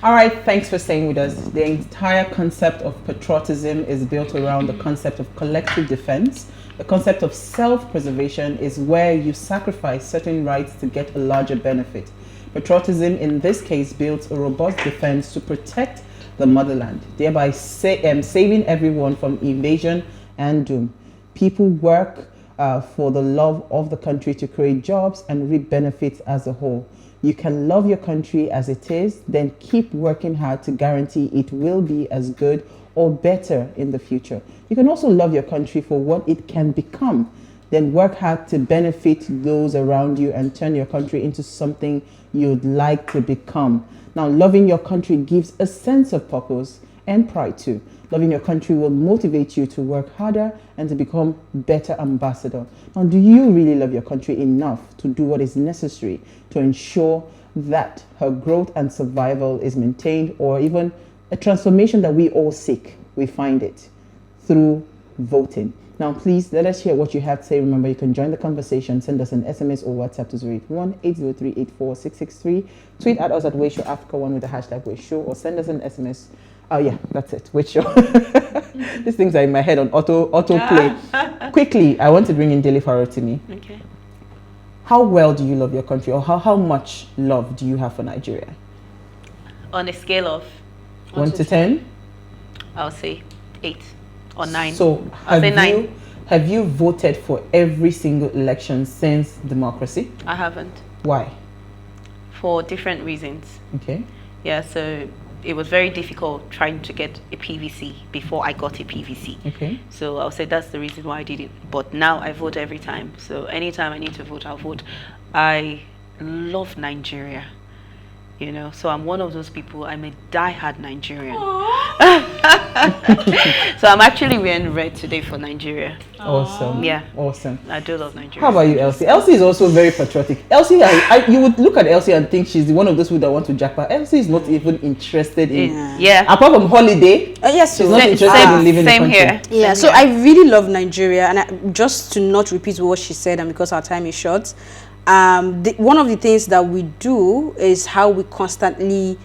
All right, thanks for staying with us. The entire concept of patriotism is built around the concept of collective defense. The concept of self-preservation is where you sacrifice certain rights to get a larger benefit. Patriotism, in this case, builds a robust defense to protect the motherland, thereby saving everyone from invasion and doom. People work for the love of the country to create jobs and reap benefits as a whole. You can love your country as it is, then keep working hard to guarantee it will be as good or better in the future. You can also love your country for what it can become, then work hard to benefit those around you and turn your country into something you'd like to become. Now, loving your country gives a sense of purpose and pride too. Loving your country will motivate you to work harder and to become better ambassador. Now, do you really love your country enough to do what is necessary to ensure that her growth and survival is maintained, or even a transformation that we all seek? We find it through voting. Now, please let us hear what you have to say. Remember, you can join the conversation. Send us an SMS or WhatsApp to 081-803-84663. Tweet at us at PlusTvAfrica1 with the hashtag WaitShow, or send us an SMS. Oh yeah, that's it. WaitShow. These things are in my head on auto play. Quickly, I want to bring in Dele Faratomi. Okay. How well do you love your country, or how much love do you have for Nigeria? On a scale of 1 to 10? I'll say 8 or 9. So I'll say 9. Have you voted for every single election since democracy? I haven't. Why? For different reasons. Okay. Yeah, so it was very difficult trying to get a PVC before I got a PVC. Okay. So I'll say that's the reason why I did it. But now I vote every time. So anytime I need to vote, I'll vote. I love Nigeria. You know, so I'm one of those people. I'm a die-hard Nigerian. So I'm actually wearing red today for Nigeria. Awesome. Yeah. Awesome. I do love Nigeria. How about you, Elsie? Elsie is also very patriotic. Elsie, you would look at Elsie and think she's one of those people that want to jackpot. Elsie is not even interested in. Yeah. Apart from holiday. Yes, she's not interested in living in the same country. here. Yeah, so I really love Nigeria, and just to not repeat what she said, and because our time is short, one of the things that we do is how we constantly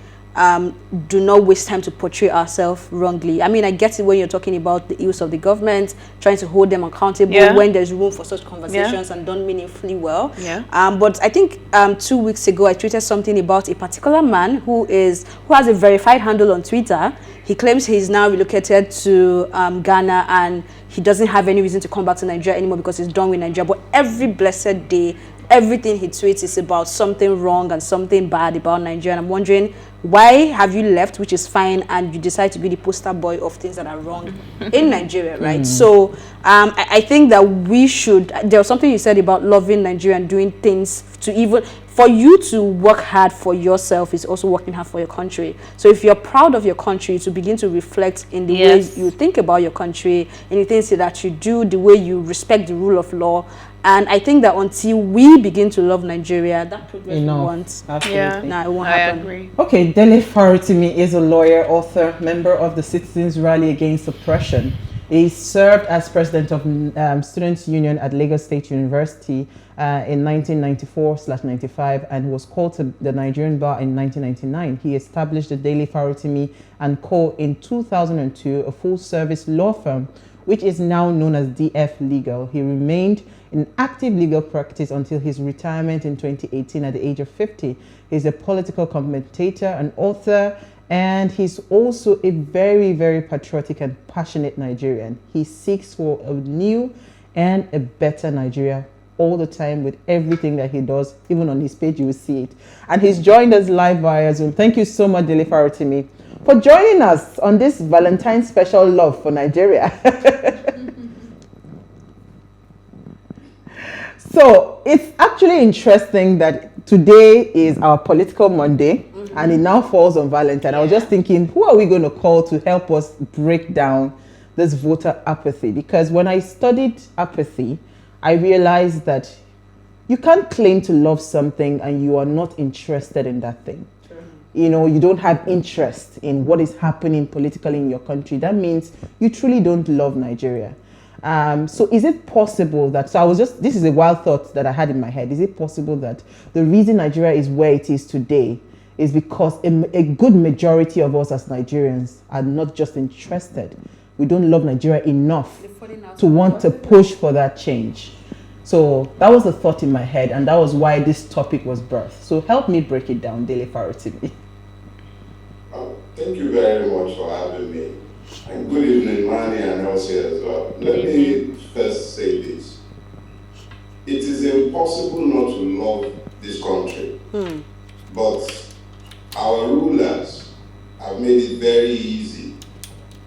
do not waste time to portray ourselves wrongly. I mean, I get it when you're talking about the ills of the government, trying to hold them accountable when there's room for such conversations and done meaningfully well. Yeah. But I think 2 weeks ago I tweeted something about a particular man who has a verified handle on Twitter. He claims he's now relocated to Ghana, and he doesn't have any reason to come back to Nigeria anymore because he's done with Nigeria. But every blessed day, everything he tweets is about something wrong and something bad about Nigeria. And I'm wondering, why have you left, which is fine, and you decide to be the poster boy of things that are wrong in Nigeria, right? So I think that we should, there was something you said about loving Nigeria and doing things to even, for you to work hard for yourself is also working hard for your country. So if you're proud of your country, to begin to reflect in the way you think about your country, in the things that you do, the way you respect the rule of law. And I think that until we begin to love Nigeria, that progress we want. Absolutely. Nah, it won't happen. I agree. Okay, Dele Faratomi is a lawyer, author, member of the Citizens Rally Against Oppression. He served as president of Students' Union at Lagos State University in 1994/95, and was called to the Nigerian bar in 1999. He established the Dele Faratomi & Co. in 2002, a full-service law firm, which is now known as DF Legal. He remained in active legal practice until his retirement in 2018 at the age of 50. He's a political commentator, an author, and he's also a very, very patriotic and passionate Nigerian. He seeks for a new and a better Nigeria all the time with everything that he does. Even on his page, you will see it. And he's joined us live via Zoom. Thank you so much, Dele Faratomi, for joining us on this Valentine's special love for Nigeria. So it's actually interesting that today is our political Monday, and it now falls on Valentine. I was just thinking, who are we going to call to help us break down this voter apathy? Because when I studied apathy, I realized that you can't claim to love something and you are not interested in that thing. You know, you don't have interest in what is happening politically in your country. That means you truly don't love Nigeria. So is it possible that, this is a wild thought that I had in my head. Is it possible that the reason Nigeria is where it is today is because a good majority of us as Nigerians are not just interested. We don't love Nigeria enough to want to push for that change. So that was the thought in my head, and that was why this topic was birthed. So help me break it down, Dele Faratomi. Thank you very much for having me. And good evening, Manny and Elsie as well. Let me first say this. It is impossible not to love this country. But our rulers have made it very easy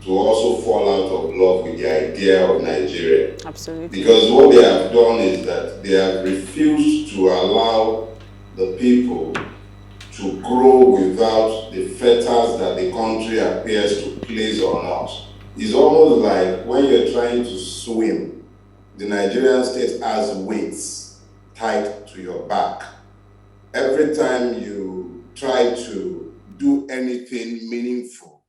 to also fall out of love with the idea of Nigeria. Absolutely. Because what they have done is that they have refused to allow the people to grow without the fetters that the country appears to place on us. It's almost like when you're trying to swim, the Nigerian state has weights tied to your back. Every time you try to do anything meaningful,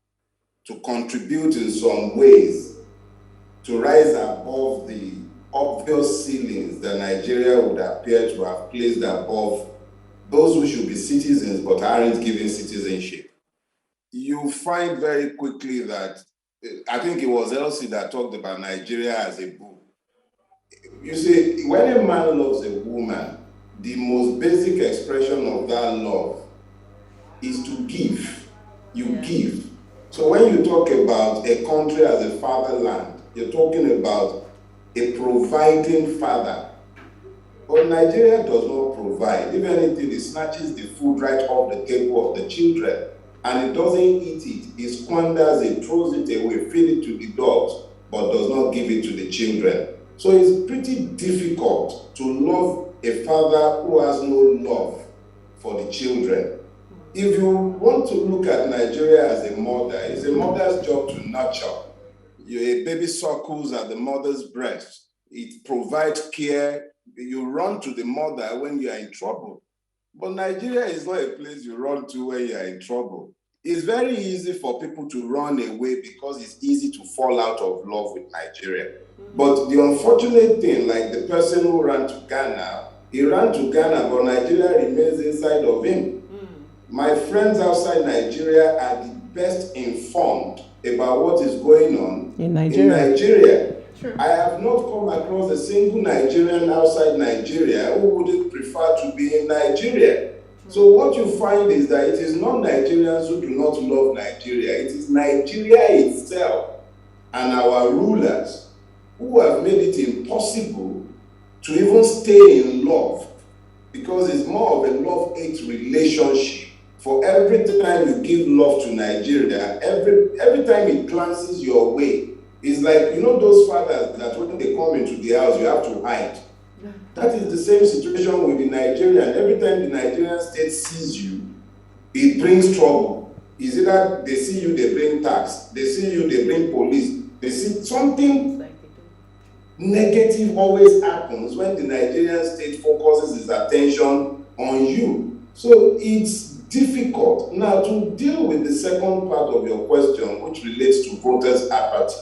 to contribute in some ways, to rise above the obvious ceilings that Nigeria would appear to have placed above those who should be citizens but aren't given citizenship, you find very quickly that, I think it was Elsie that talked about Nigeria as a bull. You see, when a man loves a woman, the most basic expression of that love is to give. You give. So when you talk about a country as a fatherland, you're talking about a providing father. But Nigeria does not provide. If anything, it snatches the food right off the table of the children, and it doesn't eat it. It squanders it, throws it away, feed it to the dogs, but does not give it to the children. So it's pretty difficult to love a father who has no love for the children. If you want to look at Nigeria as a mother, it's a mother's job to nurture. A baby suckles at the mother's breast. It provides care. You run to the mother when you are in trouble. But Nigeria is not a place you run to when you are in trouble. It's very easy for people to run away because it's easy to fall out of love with Nigeria. But the unfortunate thing, like the person who ran to Ghana, he ran to Ghana, but Nigeria remains inside of him. My friends outside Nigeria are the best informed about what is going on in Nigeria. Sure. I have not come across a single Nigerian outside Nigeria who wouldn't prefer to be in Nigeria. So what you find is that it is not Nigerians who do not love Nigeria. It is Nigeria itself and our rulers who have made it impossible to even stay in love, because it's more of a love-hate relationship. For every time you give love to Nigeria, every time it glances your way, it's like, you know those fathers that when they come into the house, you have to hide. That is the same situation with the Nigerian. Every time the Nigerian state sees you, it brings trouble. Is it that they see you, they bring tax. They see you, they bring police. They see something negative always happens when the Nigerian state focuses its attention on you. So it's difficult. Now, to deal with the second part of your question, which relates to voters' apathy.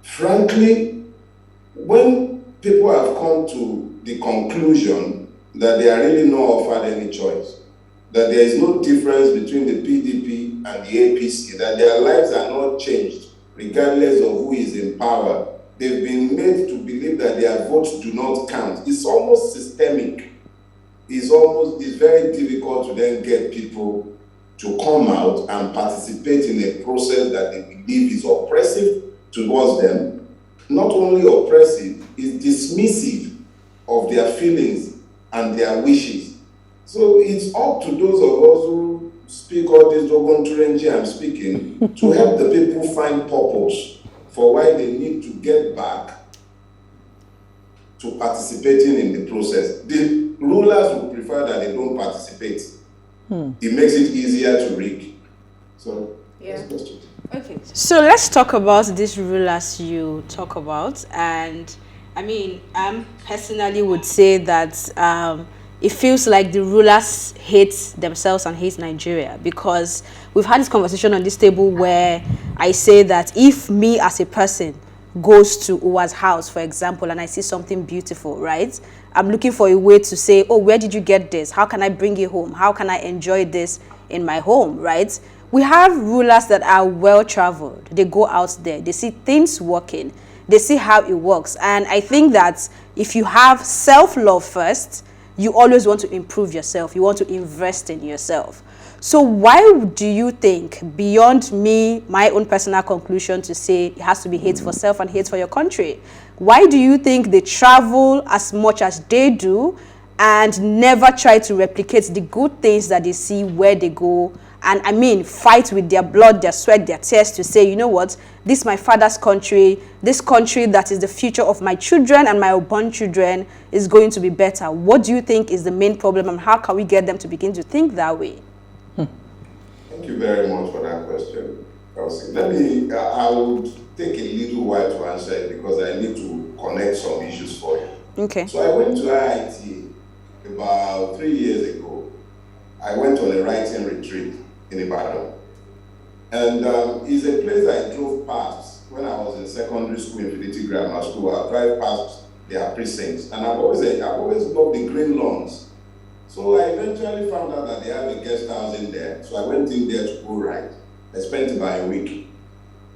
Frankly, when people have come to the conclusion that they are really not offered any choice, that there is no difference between the PDP and the APC, that their lives are not changed regardless of who is in power, they've been made to believe that their votes do not count. It's almost systemic. It's very difficult to then get people to come out and participate in a process that they believe is oppressive towards them. Not only oppressive, it's dismissive of their feelings and their wishes. So it's up to those of us who speak all this Dogon Turenji I'm speaking to help the people find purpose for why they need to get back to participating in the process. The rulers would prefer that they don't participate. It makes it easier to rig. So, yeah. Okay, so let's talk about these rulers you talk about. And I mean, I personally would say that it feels like the rulers hate themselves and hate Nigeria, because we've had this conversation on this table where I say that if me as a person goes to Uwa's house, for example, and I see something beautiful, right? I'm looking for a way to say, oh, where did you get this? How can I bring it home? How can I enjoy this in my home, right? We have rulers that are well-traveled. They go out there. They see things working. They see how it works. And I think that if you have self-love first, you always want to improve yourself. You want to invest in yourself. So why do you think, beyond me, my own personal conclusion to say it has to be hate for self and hate for your country, why do you think they travel as much as they do and never try to replicate the good things that they see where they go? And I mean, fight with their blood, their sweat, their tears to say, you know what, this is my father's country, this country that is the future of my children and my unborn children is going to be better. What do you think is the main problem, and how can we get them to begin to think that way? Thank you very much for that question, Elsie. I would take a little while to answer it because I need to connect some issues for you. Okay. So I went to IIT about 3 years ago. I went on a writing retreat in Ibadan. And it's a place I drove past when I was in secondary school, Infinity Grammar School. I drive past their precincts. And I've always loved the green lawns. So I eventually found out that they have a guest house in there. So I went in there to go write. I spent about a week.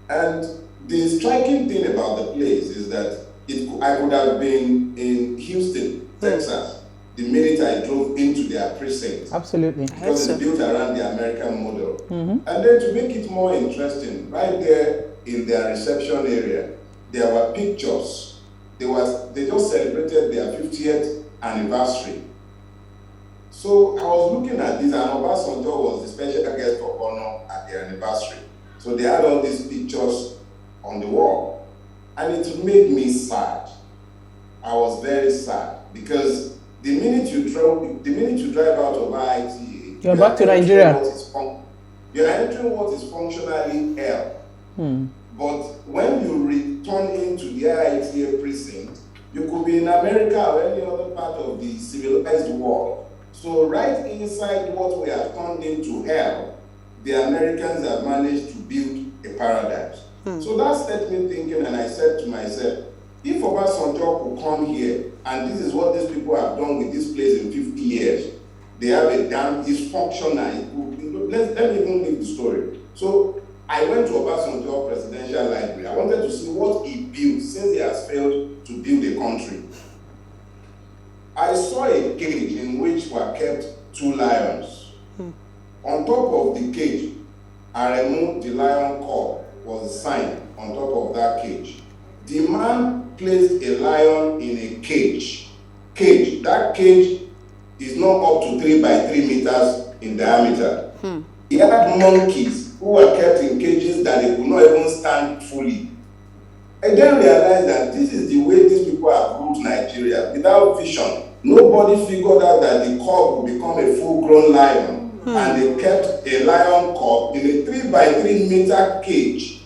And the striking thing about the place is that I could have been in Houston, Texas, the minute I drove into their precinct. Absolutely. Because it's built around the American model. And then to make it more interesting, right there in their reception area, there were pictures. They just celebrated their 50th anniversary. So I was looking at this, and Obasanjo was the special guest of honor at the anniversary. So they had all these pictures on the wall. And it made me sad. I was very sad because the minute you drive out of IITA, you're back to Nigeria. You're entering what is functionally hell. But when you return into the IITA precinct, you could be in America or any other part of the civilized world. So right inside what we have turned into hell, the Americans have managed to build a paradise. So that set me thinking, and I said to myself, if Obasanjo could come here, and this is what these people have done with this place in 50 years, they have a dam, it's functional. Let me even leave the story. So I went to Obasanjo Presidential Library. I wanted to see what he built since he has failed to build a country. I saw a cage in which were kept 2 lions. On top of the cage, Aremu, the lion cub, was a sign on top of that cage. The man placed a lion in a cage. That cage is not up to 3 by 3 meters in diameter. He had monkeys who were kept in cages that they could not even stand fully. I then realized that this is the way these people have ruled Nigeria, without vision. Nobody figured out that the cub would become a full-grown lion, and they kept a lion cub in a 3 by 3 meter cage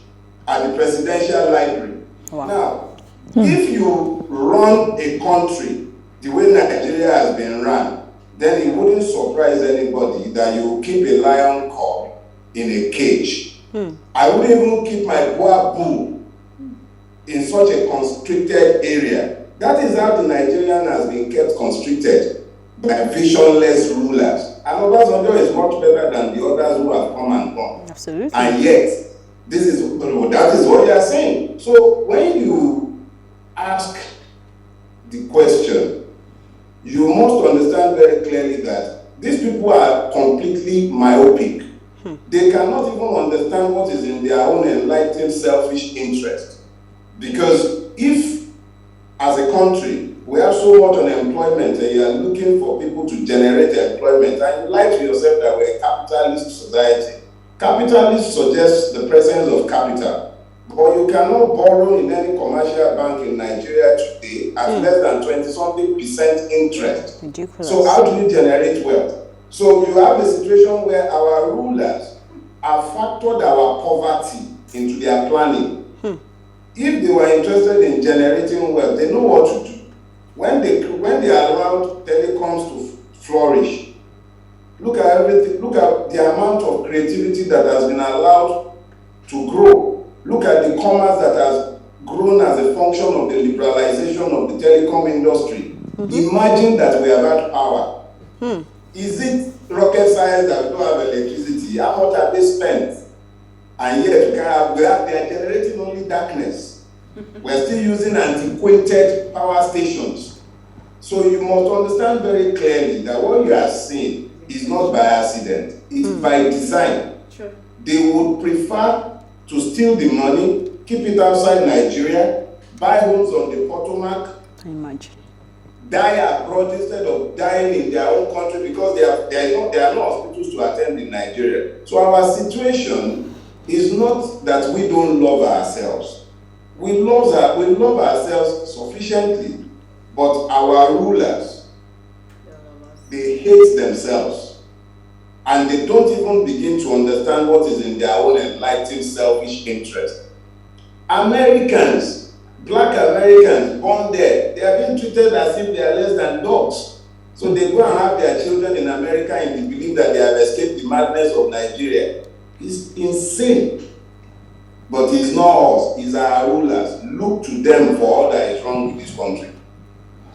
at the Presidential Library. Wow. Now, if you run a country the way Nigeria has been run, then it wouldn't surprise anybody that you keep a lion cub in a cage. I wouldn't even keep my boa bull in such a constricted area. That is how the Nigerian has been kept constricted by visionless rulers. And Obasanjo is much better than the others who have come and gone. Absolutely. And yet, that is what you are saying. So when you ask the question, you must understand very clearly that these people are completely myopic. They cannot even understand what is in their own enlightened selfish interest. Because if, as a country, we have so much unemployment and you are looking for people to generate employment, and you lie to yourself that we're a capitalist society. Capitalism suggests the presence of capital, but you cannot borrow in any commercial bank in Nigeria today at less than 20-something% interest. Ridiculous. So how do you generate wealth? So you have a situation where our rulers have factored our poverty into their planning. If they were interested in generating wealth, they know what to do. When they allowed telecoms to flourish, look at everything. Look at the amount of creativity that has been allowed to grow. Look at the commerce that has grown function of the liberalization of the telecom industry. Imagine that we have had power. Is it rocket science that we don't have electricity? How much have they spent? And yet they are generating only darkness. We're still using antiquated power stations. So you must understand very clearly that what you are seeing is not by accident, it's by design. Sure. They would prefer to steal the money, keep it outside Nigeria, buy homes on the Potomac, Imagine. die abroad instead of dying in their own country because there are no hospitals to attend in Nigeria. So our situation is not that we don't love ourselves. We love ourselves sufficiently, but our rulers, they hate themselves, and they don't even begin to understand what is in their own enlightened selfish interest. Americans, black Americans born there, they are being treated as if they are less than dogs. So they go and have their children in America in the belief that they have escaped the madness of Nigeria. It's insane. But it's not us, it's our rulers. Look to them for all that is wrong with this country.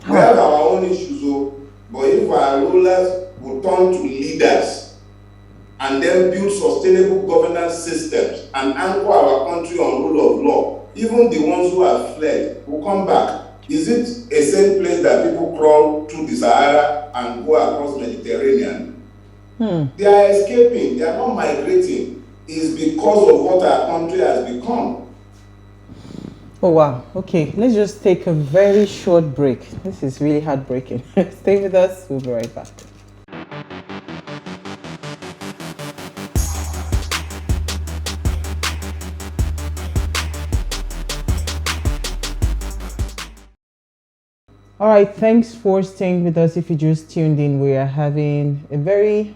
We have our own issues, but if our rulers will turn to leaders and then build sustainable governance systems and anchor our country on rule of law, even the ones who have fled will come back. Is it a same place that people crawl through the Sahara and go across Mediterranean? They are escaping, they are not migrating. It's because of what our country has become. Oh wow, okay, let's just take a very short break. This is really heartbreaking. Stay with us, we'll be right back. All right, thanks for staying with us. If you just tuned in, we are having a very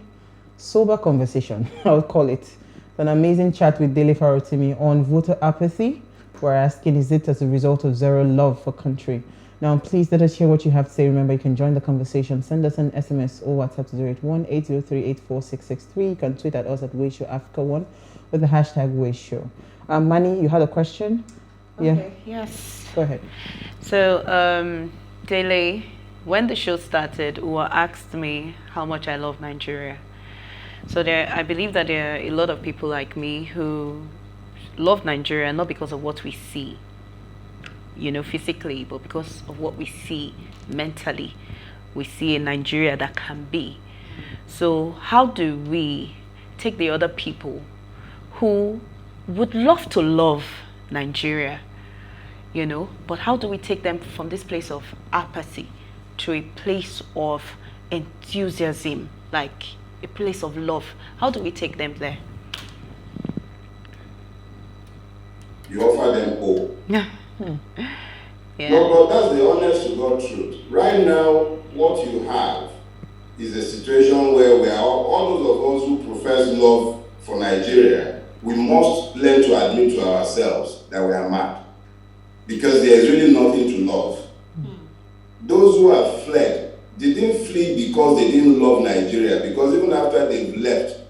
sober conversation, I'll call it. An amazing chat with Dele Faratomi on voter apathy. We're asking, is it as a result of zero love for country? Now, please let us hear what you have to say. Remember, you can join the conversation. Send us an SMS or WhatsApp to 081-803-84663. You can tweet at us at WaysShowAfrica1 with the hashtag WaysShow. Manny, you had a question? Okay, yes. Go ahead. So, Dele, when the show started, Uwa asked me how much I love Nigeria. So I believe that there are a lot of people like me who love Nigeria not because of what we see, physically, but because of what we see mentally. We see a Nigeria that can be. So how do we take the other people who would love to love Nigeria, but how do we take them from this place of apathy to a place of enthusiasm, like a place of love? How do we take them there? You offer them hope. Yeah. But that's the honest to God truth. Right now, what you have is a situation where we are all those of us who profess love for Nigeria, we must learn to admit to ourselves that we are mad. Because there is really nothing to love. Those who have fled, they didn't flee because they didn't love Nigeria, because even after they've left,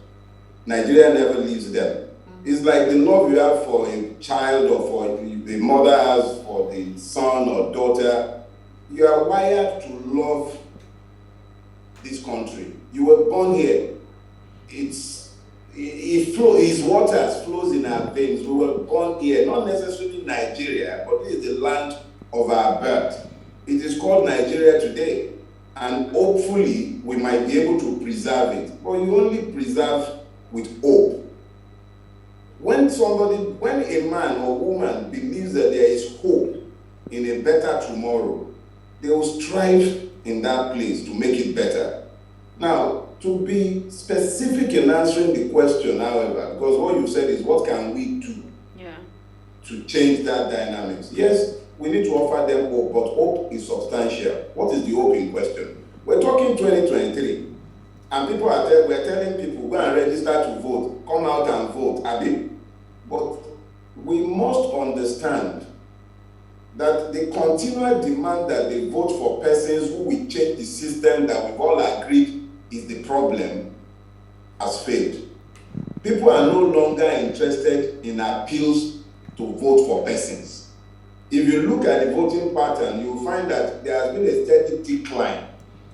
Nigeria never leaves them. It's like the love you have for a child or for the mother has for the son or daughter. You are wired to love this country. You were born here. His waters flows in our veins. We were born here, not necessarily Nigeria, but this is the land of our birth. It is called Nigeria today. And hopefully, we might be able to preserve it. But you only preserve with hope. When a man or woman believes that there is hope in a better tomorrow, they will strive in that place to make it better. Now, to be specific in answering the question, however, because what you said is, what can we do to change that dynamics? Yes, we need to offer them hope, but hope is substantial. What is the hope in question? We're talking 2023, and we're telling people, go and register to vote, come out and vote, Abi. But we must understand that the continual demand that they vote for persons who will change the system that we've all agreed is the problem has failed. People are no longer interested in appeals to vote for persons. if you look at the voting pattern, you'll find that there has been a steady decline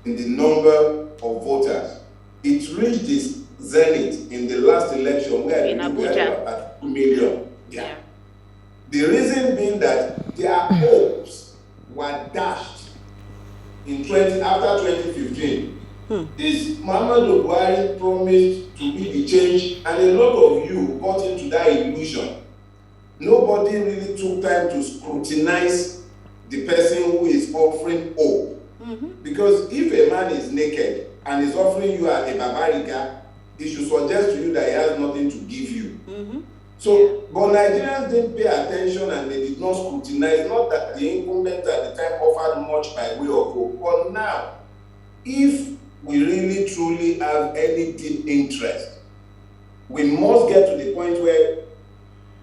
in the number of voters. It reached its zenith in the last election where we had about 2 million. Yeah. The reason being that their hopes were dashed after 2015. This Muhammadu Buhari promised to be the change, and a lot of you got into that illusion. Nobody really took time to scrutinize the person who is offering hope. Because if a man is naked and is offering you a babariga, he should suggest to you that he has nothing to give you. So, but Nigerians didn't pay attention and they did not scrutinize. Not that the incumbent at the time offered much by way of hope. But now, if we really truly have any deep interest, we must get to the point where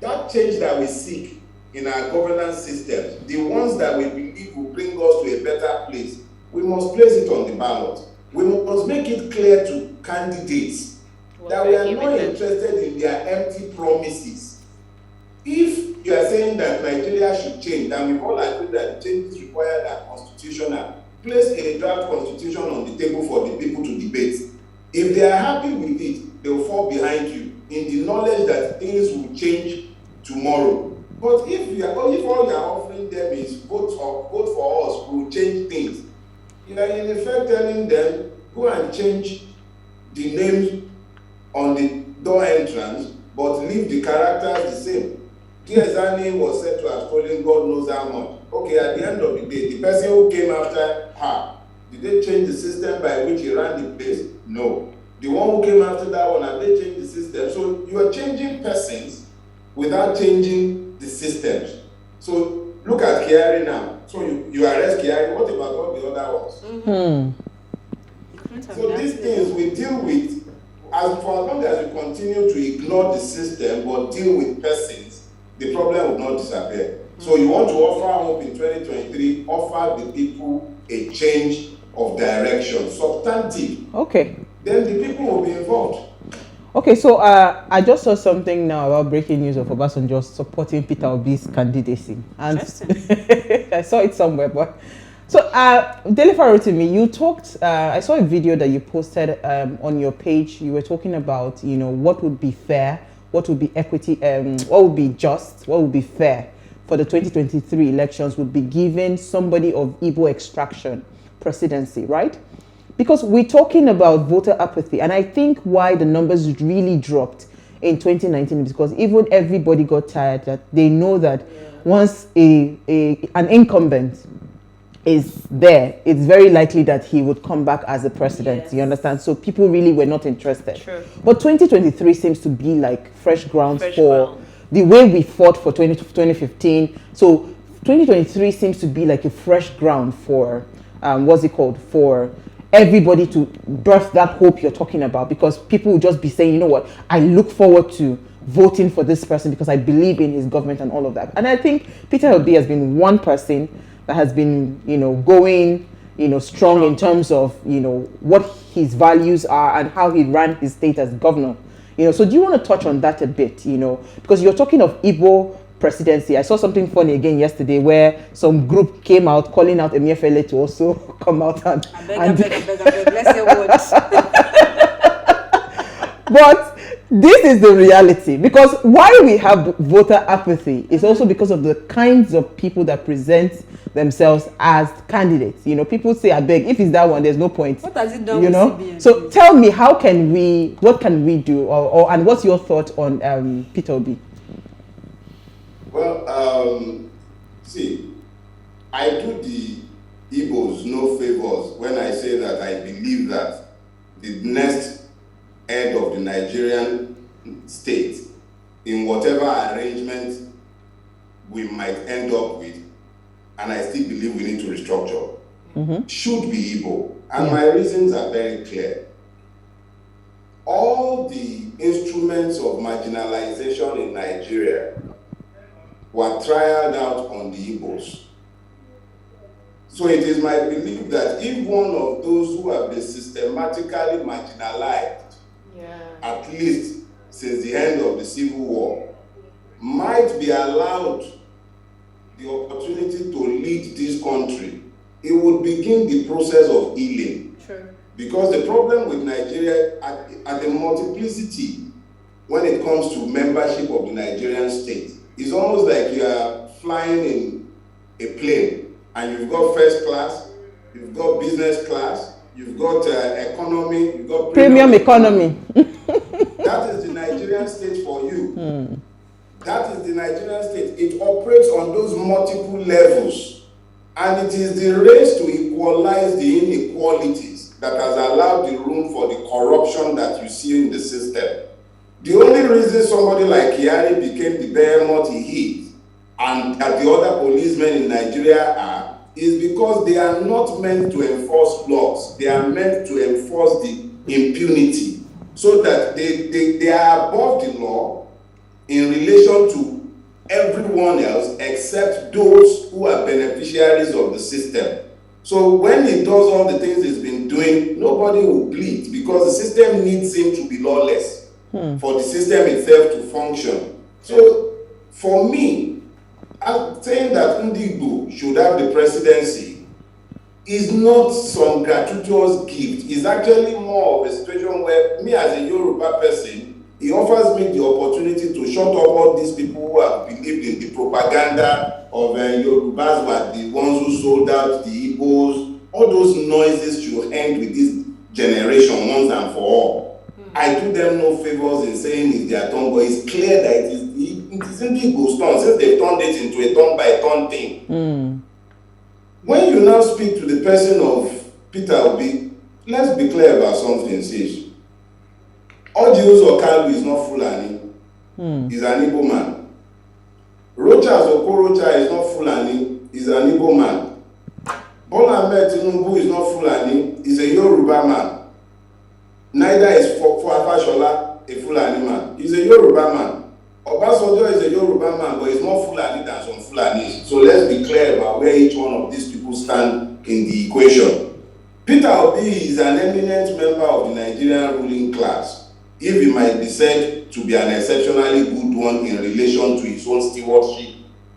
that change that we seek in our governance systems, the ones that we believe will bring us to a better place, we must place it on the ballot. We must make it clear to candidates that we are not interested in their empty promises. If you are saying that Nigeria should change, then we all agree that the changes required are constitutional. Place a draft constitution on the table for the people to debate. If they are happy with it, they will fall behind you in the knowledge that things will change tomorrow. But if all you are offering them is vote for us, we will change things, you are in effect telling them, go and change the names on the door entrance, but leave the characters the same. Diazani was said to have stolen God knows how much. Okay, at the end of the day, the person who came after her, did they change the system by which he ran the place? No. The one who came after that one, have they changed the system? So you are changing persons without changing the systems. So look at Kyari now. So you arrest Kyari, what about all the other ones? So these things we deal with, for as long as we continue to ignore the system but deal with persons, the problem will not disappear. So you want to offer hope in 2023, offer the people a change of direction, substantive. Okay. Then the people will be involved. Okay, so I just saw something now about breaking news of Obasanjo supporting Peter Obi's candidacy. And I saw it somewhere, but so Dele Faratomi, you talked, I saw a video that you posted on your page. You were talking about, what would be fair, what would be equity, what would be just, what would be fair for the 2023 elections would be given somebody of Igbo extraction presidency, right? Because we're talking about voter apathy, and I think why the numbers really dropped in 2019 is because even everybody got tired that they know that once an incumbent is there, it's very likely that he would come back as a president. Yes. You understand? So people really were not interested. True. But 2023 seems to be like fresh ground for the way we fought for 2015. So 2023 seems to be like a fresh ground for for everybody to birth that hope you're talking about, because people will just be saying, you know what, I look forward to voting for this person because I believe in his government and all of that. And I think Peter Obi has been one person that has been, going, strong in terms of, what his values are and how he ran his state as governor. So do you want to touch on that a bit, because you're talking of Igbo presidency. I saw something funny again yesterday where some group came out calling out Emefiele to also come out and I beg. Let's say words. But this is the reality, because why we have voter apathy is also because of the kinds of people that present themselves as candidates. People say, I beg, if it's that one, there's no point. What has it done with CBN? So tell me, what can we do, and what's your thought on Peter Obi? Well, see, I do the Igbos no favors when I say that I believe that the next head of the Nigerian state, in whatever arrangement we might end up with, and I still believe we need to restructure, should be Igbo. And my reasons are very clear. All the instruments of marginalization in Nigeria were trialed out on the Igbos. So it is my belief that if one of those who have been systematically marginalized, at least since the end of the Civil War, might be allowed the opportunity to lead this country, it would begin the process of healing. True. Because the problem with Nigeria, at the multiplicity, when it comes to membership of the Nigerian state, it's almost like you are flying in a plane and you've got first class, you've got business class, you've got economy, you've got premium economy. That is the Nigerian state for you. That is the Nigerian state. It operates on those multiple levels. And it is the race to equalize the inequalities that has allowed the room for the corruption that you see in the system. The only reason somebody like Kyari became the behemoth he is, and that the other policemen in Nigeria are, is because they are not meant to enforce laws. They are meant to enforce the impunity, so that they are above the law in relation to everyone else except those who are beneficiaries of the system. So when he does all the things he's been doing, nobody will bleed, because the system needs him to be lawless for the system itself to function. So for me, I'm saying that Ndigbo should have the presidency is not some gratuitous gift. It's actually more of a situation where me as a Yoruba person, it offers me the opportunity to shut up all these people who have believed in the propaganda of Yorubas were the ones who sold out the Igbos. All those noises should end with this generation once and for all. I do them no favors in saying it's their turn, but it's clear that it isn't Igbo's turn, since they've turned it into a turn-by-turn thing. When you now speak to the person of Peter Obi, let's be clear about something, Sis. Odius Okalu is not Fulani. He's an Igbo man. Rochas Okorocha is not Fulani. He's an Igbo man. Bola Ahmed Tinubu is not Fulani. He's a Yoruba man. Neither is Fashola a Fulani man. He's a Yoruba man. Obasanjo is a Yoruba man, but he's more Fulani than some Fulanis. So let's be clear about where each one of these people stand in the equation. Peter Obi is an eminent member of the Nigerian ruling class, if he might be said to be an exceptionally good one in relation to his own stewardship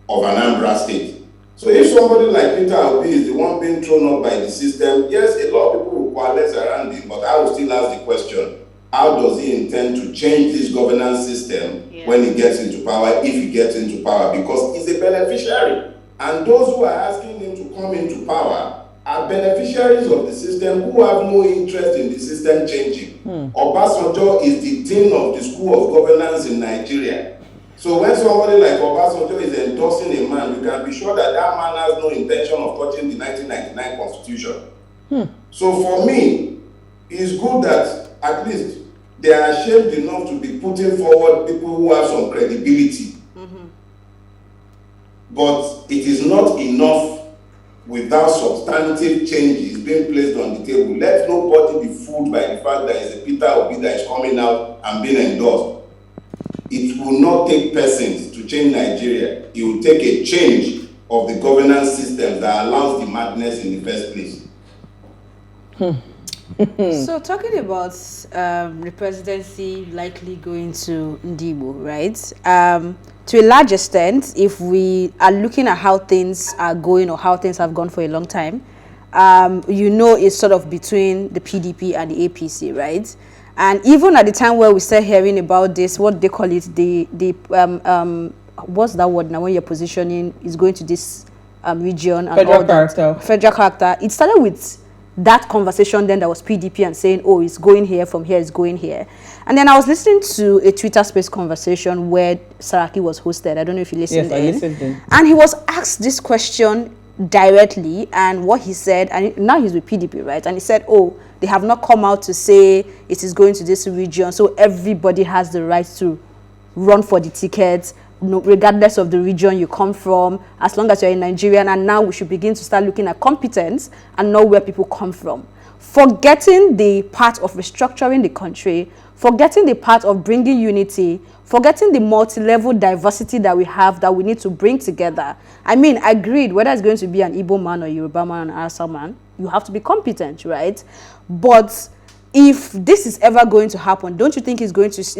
of Anambra State. So if somebody like Peter Obi is the one being thrown up by the system, yes, a lot of people will coalesce around him, but I will still ask the question, how does he intend to change this governance system when he gets into power, if he gets into power? Because he's a beneficiary. And those who are asking him to come into power are beneficiaries of the system who have no interest in the system changing. Obasanjo is the dean of the School of Governance in Nigeria. So when somebody like Obasanjo is endorsing a man, you can be sure that that man has no intention of touching the 1999 Constitution. So for me, it's good that at least they are ashamed enough to be putting forward people who have some credibility. But it is not enough without substantive changes being placed on the table. Let nobody be fooled by the fact that it's a Peter Obi that is coming out and being endorsed. It will not take persons to change Nigeria. It will take a change of the governance system that allows the madness in the first place. So talking about the presidency likely going to Ndigbo, right? To a large extent, if we are looking at how things are going or how things have gone for a long time, it's sort of between the PDP and the APC, right? And even at the time where we start hearing about this, what they call it, what's that word now when you're positioning is going to this region and federal all that, federal character, it started with that conversation then that was PDP and saying, oh, it's going here, from here, it's going here. And then I was listening to a Twitter space conversation where Saraki was hosted. I don't know if you listened in. Yes, I listened in. And he was asked this question directly, and what he said, and now he's with PDP, right? And he said, oh, they have not come out to say it is going to this region, so everybody has the right to run for the ticket, regardless of the region you come from, as long as you're a Nigerian. And now we should begin to start looking at competence and know where people come from. Forgetting the part of restructuring the country, forgetting the part of bringing unity, forgetting the multi-level diversity that we have that we need to bring together. I mean, agreed, whether it's going to be an Igbo man or Yoruba man or an Asa man, you have to be competent, right? But if this is ever going to happen, don't you think it's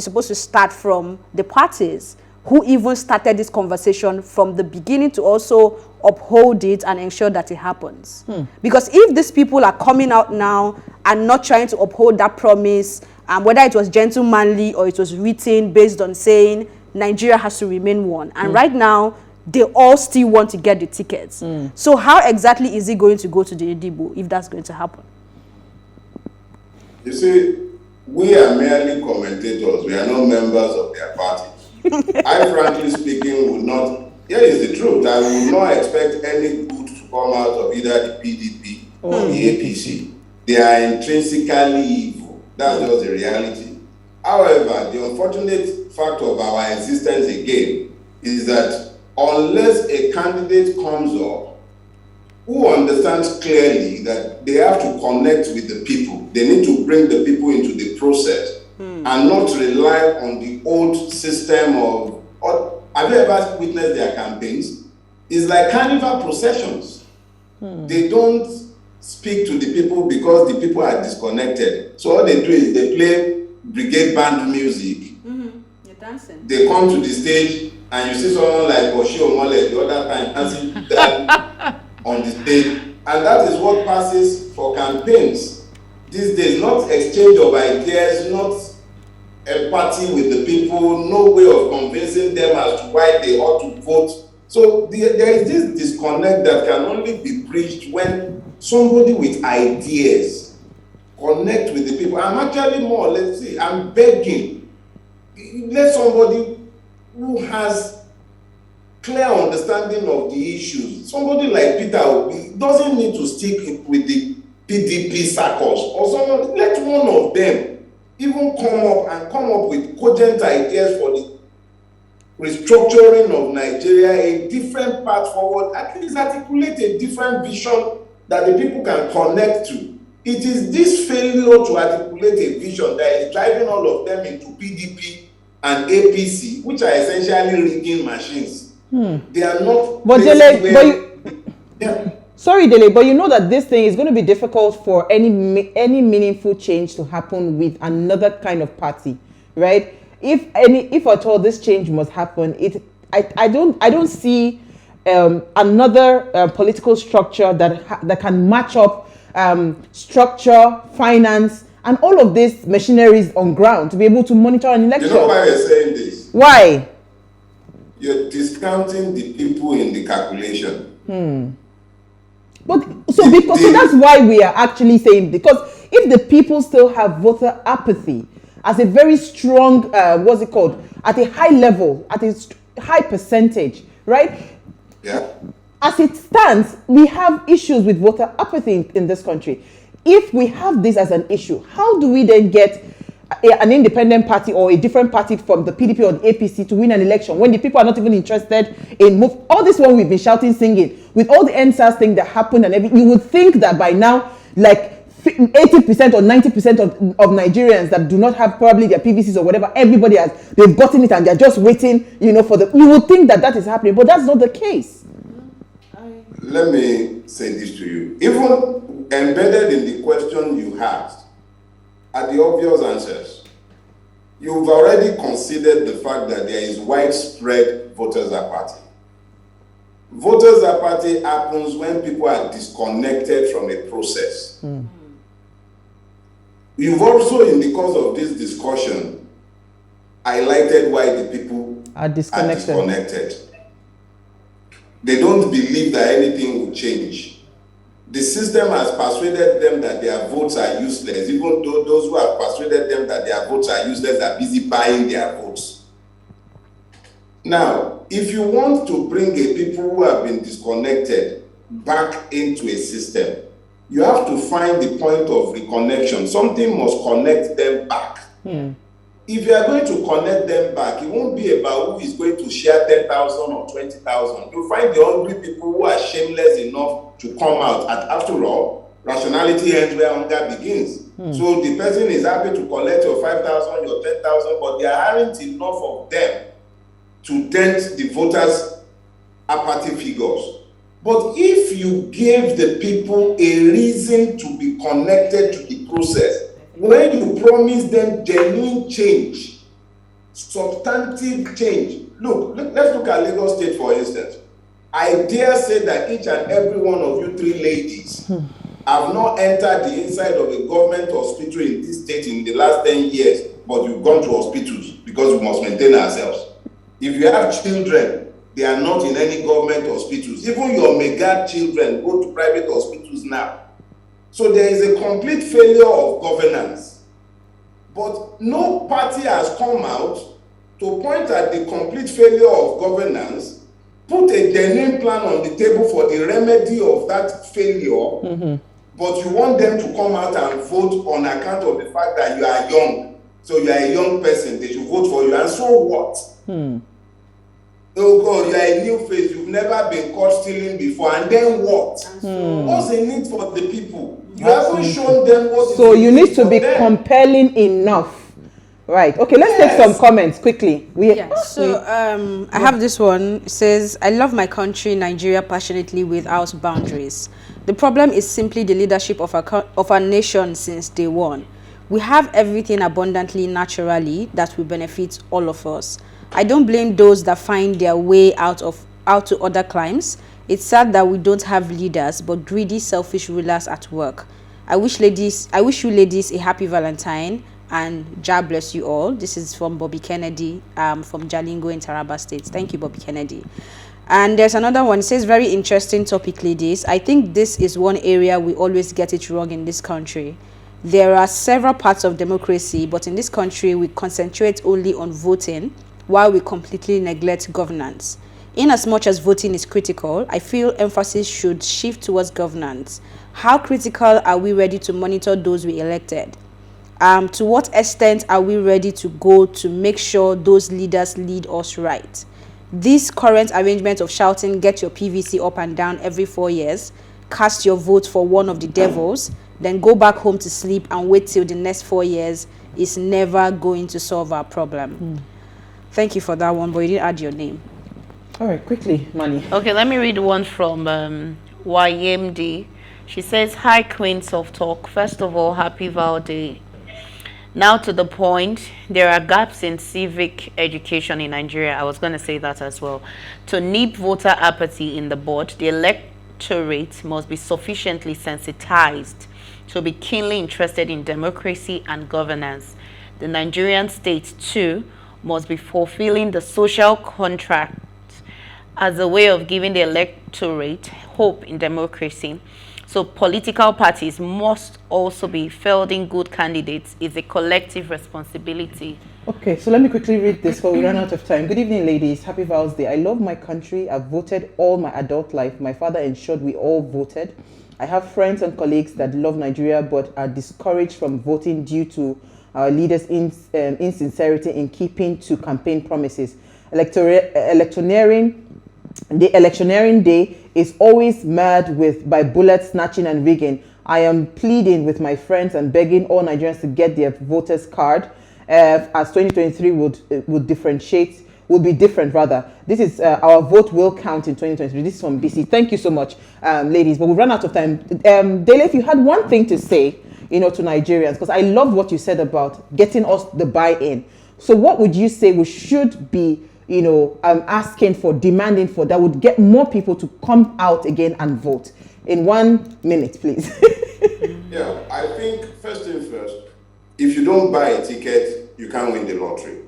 supposed to start from the parties? who even started this conversation from the beginning to also uphold it and ensure that it happens. Because if these people are coming out now and not trying to uphold that promise, whether it was gentlemanly or it was written based on saying Nigeria has to remain one, and right now they all still want to get the tickets. So how exactly is it going to go to the Edibo if that's going to happen? You see, we are merely commentators. We are not members of their party. I, frankly speaking, would not, here is the truth, I would not expect any good to come out of either the PDP or the APC. They are intrinsically evil. That's just the reality. However, the unfortunate fact of our existence again is that unless a candidate comes up who understands clearly that they have to connect with the people, they need to bring the people into the process and not rely on the old system of, have you ever witnessed their campaigns? It's like carnival processions. They don't speak to the people because the people are disconnected. So all they do is they play brigade band music. You're dancing. They come to the stage and you see someone like Oshi Omole the other time dancing that on the stage. And that is what passes for campaigns these days. Not exchange of ideas, not empathy with the people, no way of convincing them as to why they ought to vote. So there is this disconnect that can only be bridged when somebody with ideas connect with the people. I'm actually more, let's see, I'm begging, let somebody who has clear understanding of the issues, somebody like Peter Obi doesn't need to stick with the PDP circles, or someone, let one of them even come up with cogent ideas for the restructuring of Nigeria, a different path forward, at least articulate a different vision that the people can connect to. It is this failure to articulate a vision that is driving all of them into PDP and APC, which are essentially rigging machines. They are not. But sorry, Dele, but you know that this thing is going to be difficult for any meaningful change to happen with another kind of party, right? If at all this change must happen, I don't see another political structure that can match up structure, finance, and all of these machineries on ground to be able to monitor an election. You know why you're saying this? Why? You're discounting the people in the calculation. But so that's why we are actually saying, because if the people still have voter apathy as a very strong, what's it called, at a high level, at a high percentage, right? Yeah. As it stands, we have issues with voter apathy in this country. If we have this as an issue, how do we then get an independent party or a different party from the PDP or the APC to win an election when the people are not even interested in move? All this one we've been shouting, singing, with all the NSAS thing that happened and everything, you would think that by now, like 80% or 90% of Nigerians that do not have probably their PVCs or whatever, they've gotten it and they're just waiting, for you would think that is happening, but that's not the case. Let me say this to you. Even embedded in the question you asked are the obvious answers. You've already considered the fact that there is widespread voters' apathy. Voters' apathy happens when people are disconnected from a process. You've also, in the course of this discussion, highlighted why the people are disconnected. They don't believe that anything will change. The system has persuaded them that their votes are useless, even though those who have persuaded them that their votes are useless are busy buying their votes. Now, if you want to bring a people who have been disconnected back into a system, you have to find the point of reconnection. Something must connect them back. If you are going to connect them back, it won't be about who is going to share 10,000 or 20,000. You'll find the hungry people who are shameless enough to come out. And after all, rationality ends where hunger begins. So the person is happy to collect your 5,000, your 10,000, but there aren't enough of them to dent the voters' apathy figures. But if you gave the people a reason to be connected to the process, when you promise them genuine change, substantive change, let's look at Lagos State, for instance. I dare say that each and every one of you three ladies have not entered the inside of a government hospital in this state in the last 10 years, but you've gone to hospitals because we must maintain ourselves. If you have children, they are not in any government hospitals. Even your mega children go to private hospitals now. So there is a complete failure of governance. But no party has come out to point at the complete failure of governance, put a genuine plan on the table for the remedy of that failure, but you want them to come out and vote on account of the fact that you are young. So you are a young person, they should vote for you. And so what? Oh God, you are a new face, you've never been caught stealing before, and then what? What's the need for the people? You haven't shown them what. So you need to be compelling enough. Right. Okay, let's take some comments quickly. I have this one. It says, I love my country, Nigeria, passionately without boundaries. The problem is simply the leadership of our nation since day one. We have everything abundantly, naturally, that will benefit all of us. I don't blame those that find their way out to other climes. It's sad that we don't have leaders, but greedy, selfish rulers at work. I wish you ladies a happy Valentine, and Jah bless you all. This is from Bobby Kennedy, from Jalingo in Taraba State. Thank you, Bobby Kennedy. And there's another one. It says, very interesting topic, ladies. I think this is one area we always get it wrong in this country. There are several parts of democracy, but in this country, we concentrate only on voting while we completely neglect governance. In as much as voting is critical, I feel emphasis should shift towards governance. How critical are we ready to monitor those we elected? To what extent are we ready to go to make sure those leaders lead us right? This current arrangement of shouting, get your PVC up and down every 4 years, cast your vote for one of the devils, then go back home to sleep and wait till the next 4 years is never going to solve our problem. Thank you for that one, but you didn't add your name. All right, quickly, Mani. Okay, let me read one from YMD. She says, hi, Queens of Talk. First of all, happy Val Day. Now to the point, there are gaps in civic education in Nigeria. I was going to say that as well. To nip voter apathy in the bud, the electorate must be sufficiently sensitized to be keenly interested in democracy and governance. The Nigerian state, too, must be fulfilling the social contract as a way of giving the electorate hope in democracy. So political parties must also be fielding good candidates. It's a collective responsibility. Okay, so let me quickly read this before we run out of time. Good evening, ladies. Happy Val's Day. I love my country. I've voted all my adult life. My father ensured we all voted. I have friends and colleagues that love Nigeria but are discouraged from voting due to our leaders' insincerity in keeping to campaign promises. The electioneering day is always marred by bullet snatching and rigging. I am pleading with my friends and begging all Nigerians to get their voters card, as 2023 would be different rather. This is our vote will count in 2023. This is from BC. Thank you so much, ladies. But we've run out of time. Dele, if you had one thing to say, to Nigerians, because I love what you said about getting us the buy-in. So what would you say we should be asking for, demanding for, that would get more people to come out again and vote? In 1 minute, please. Yeah, I think first thing first, if you don't buy a ticket, you can't win the lottery.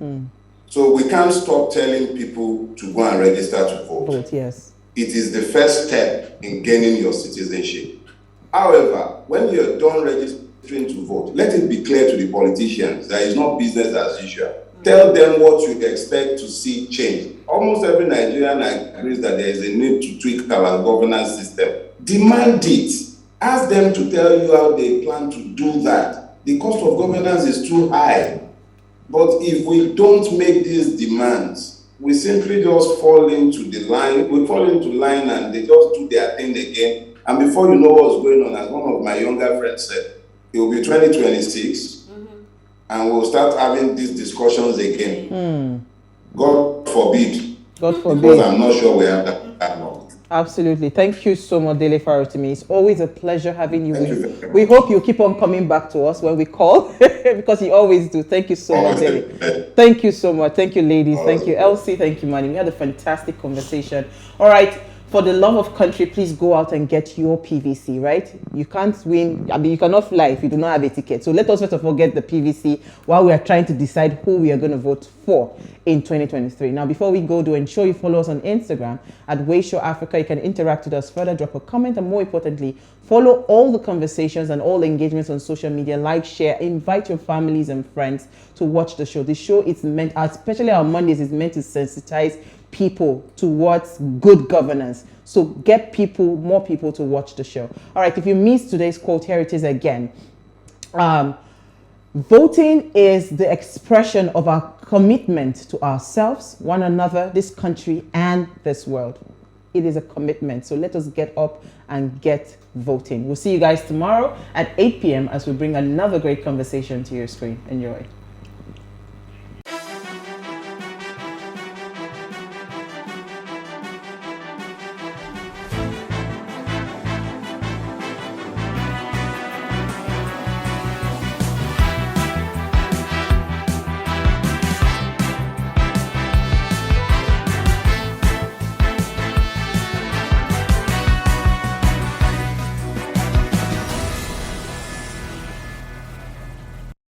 So we can't stop telling people to go and register to vote. Yes. It is the first step in gaining your citizenship. However, when you're done registering to vote, let it be clear to the politicians that it's not business as usual. Tell them what you expect to see change. Almost every Nigerian agrees that there is a need to tweak our governance system. Demand it. Ask them to tell you how they plan to do that. The cost of governance is too high. But if we don't make these demands, we simply just fall into the line. We fall into line and they just do their thing again. And before you know what's going on, as one of my younger friends said, it will be 2026. And we'll start having these discussions again. God forbid. God forbid. Because I'm not sure we have that long. Absolutely. Thank you so much, Dele Faratomi. It's always a pleasure having you. Thank you very much. We hope you keep on coming back to us when we call because you always do. Thank you so much, Dele. Thank you so much. Thank you, ladies. Thank you, Elsie. Thank you, Manny. We had a fantastic conversation. All right. For the love of country, please go out and get your PVC, right? You can't win. I mean, you cannot fly if you do not have a ticket. So let us first of all get the PVC while we are trying to decide who we are going to vote for in 2023. Now, before we go, do ensure you follow us on Instagram at PlusTvAfrica. You can interact with us further, drop a comment, and more importantly, follow all the conversations and all the engagements on social media. Like, share, invite your families and friends to watch the show. The show is meant, especially our Mondays, is meant to sensitize people towards good governance. So get people, more people to watch the show. All right, if you missed today's quote, here it is again. Voting is the expression of our commitment to ourselves, one another, this country, and this world. It is a commitment. So let us get up and get voting. We'll see you guys tomorrow at 8 p.m. as we bring another great conversation to your screen. Enjoy.